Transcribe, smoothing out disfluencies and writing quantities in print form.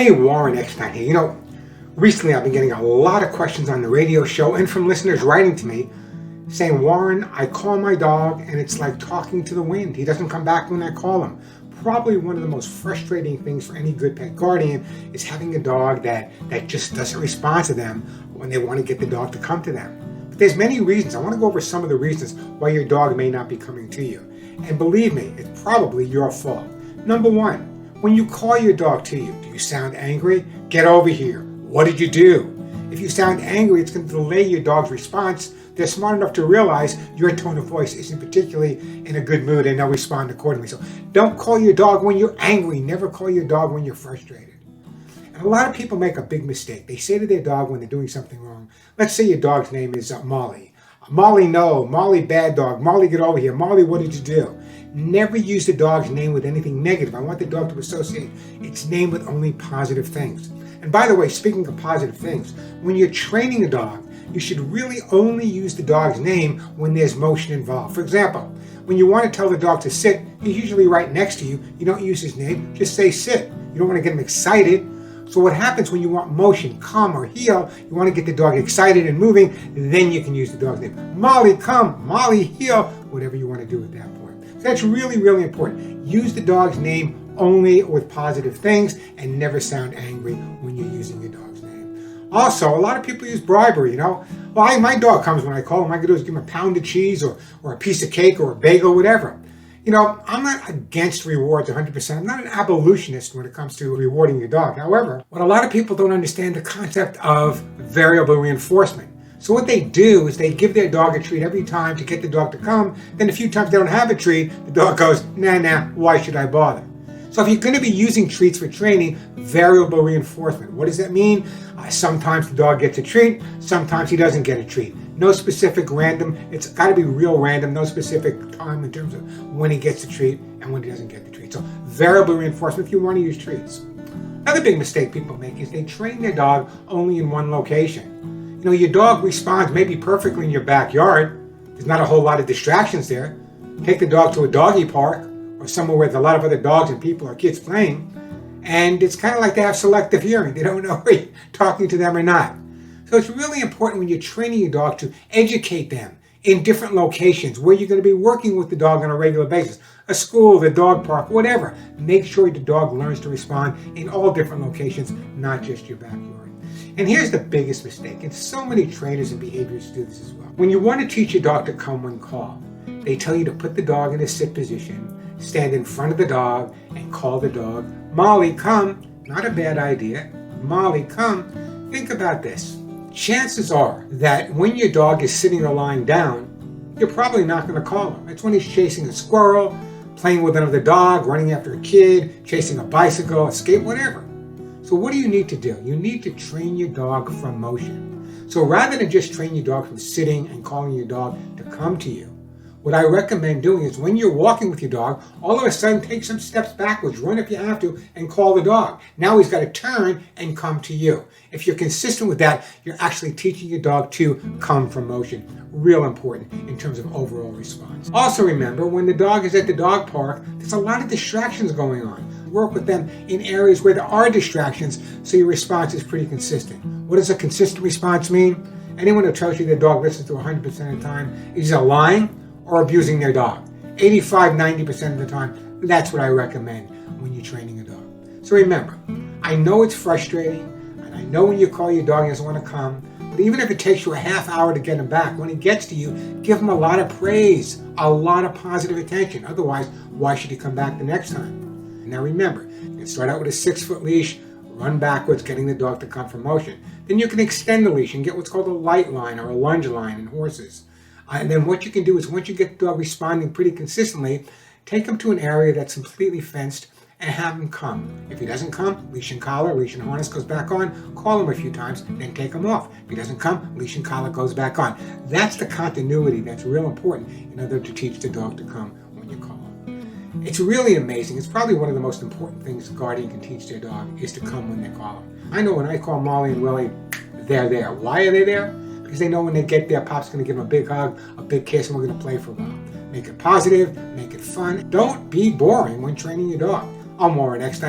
Hey, Warren Eckstein here. Recently I've been getting a lot of questions on the radio show and from listeners writing to me saying, Warren, I call my dog and it's like talking to the wind. He doesn't come back when I call him. Probably one of the most frustrating things for any good pet guardian is having a dog that just doesn't respond to them when they want to get the dog to come to them. But there's many reasons. I want to go over some of the reasons why your dog may not be coming to you. And believe me, it's probably your fault. Number one, when you call your dog to you, do you sound angry? Get over here. What did you do? If you sound angry, it's going to delay your dog's response. They're smart enough to realize your tone of voice isn't particularly in a good mood and they'll respond accordingly. So don't call your dog when you're angry. Never call your dog when you're frustrated. And a lot of people make a big mistake. They say to their dog when they're doing something wrong, let's say your dog's name is Molly. Molly, no. Molly, bad dog. Molly, get over here. Molly, what did you do? Never use the dog's name with anything negative. I want the dog to associate its name with only positive things. And by the way, speaking of positive things, when you're training a dog, you should really only use the dog's name when there's motion involved. For example, when you want to tell the dog to sit, he's usually right next to you. You don't use his name, just say sit. You don't want to get him excited. So what happens when you want motion, come or heel, you want to get the dog excited and moving, then you can use the dog's name. Molly, come, Molly, heel, whatever you want to do at that point. So that's really, really important. Use the dog's name only with positive things and never sound angry when you're using your dog's name. Also, a lot of people use bribery, Well, my dog comes when I call him. All I can do is give him a pound of cheese or a piece of cake or a bagel, whatever. I'm not against rewards 100%. I'm not an abolitionist when it comes to rewarding your dog. However, what a lot of people don't understand the concept of variable reinforcement. So what they do is they give their dog a treat every time to get the dog to come. Then a few times they don't have a treat, the dog goes, nah, why should I bother? So if you're going to be using treats for training, variable reinforcement. What does that mean? Sometimes the dog gets a treat, sometimes he doesn't get a treat. No specific random, it's got to be real random, no specific time in terms of when he gets the treat and when he doesn't get the treat. So variable reinforcement if you want to use treats. Another big mistake people make is they train their dog only in one location. Your dog responds maybe perfectly in your backyard. There's not a whole lot of distractions there. Take the dog to a doggy park or somewhere with a lot of other dogs and people or kids playing, and it's kind of like they have selective hearing. They don't know if you're talking to them or not. So it's really important when you're training your dog to educate them in different locations where you're going to be working with the dog on a regular basis. A school, the dog park, whatever. Make sure the dog learns to respond in all different locations, not just your backyard. And here's the biggest mistake, and so many trainers and behaviorists do this as well. When you want to teach your dog to come when called, they tell you to put the dog in a sit position, stand in front of the dog, and call the dog, Molly, come. Not a bad idea. Molly, come. Think about this. Chances are that when your dog is sitting or lying down, you're probably not going to call him. It's when he's chasing a squirrel, playing with another dog, running after a kid, chasing a bicycle, a skate, whatever. So what do you need to do? You need to train your dog from motion. So rather than just train your dog from sitting and calling your dog to come to you, what I recommend doing is when you're walking with your dog, all of a sudden take some steps backwards, run if you have to, and call the dog. Now he's got to turn and come to you. If you're consistent with that, you're actually teaching your dog to come from motion. Real important in terms of overall response. Also remember, when the dog is at the dog park, there's a lot of distractions going on. Work with them in areas where there are distractions so your response is pretty consistent. What does a consistent response mean? Anyone who tells you their dog listens to 100% of the time is either lying or abusing their dog. 85-90% of the time, that's what I recommend when you're training a dog. So remember, I know it's frustrating, and I know when you call your dog he doesn't want to come, but even if it takes you a half hour to get him back, when he gets to you, give him a lot of praise, a lot of positive attention. Otherwise, why should he come back the next time? Now remember, you can start out with a 6-foot leash, run backwards, getting the dog to come from motion. Then you can extend the leash and get what's called a light line or a lunge line in horses. And then what you can do is once you get the dog responding pretty consistently, take him to an area that's completely fenced and have him come. If he doesn't come, leash and collar, leash and harness goes back on, call him a few times, then take him off. If he doesn't come, leash and collar goes back on. That's the continuity that's real important in order to teach the dog to come when you call him. It's really amazing. It's probably one of the most important things a guardian can teach their dog is to come when they call him. I know when I call Molly and Willie, they're there. Why are they there? Because they know when they get there, Pop's going to give them a big hug, a big kiss, and we're going to play for a while. Make it positive, make it fun. Don't be boring when training your dog. I'm Warren Eckstein.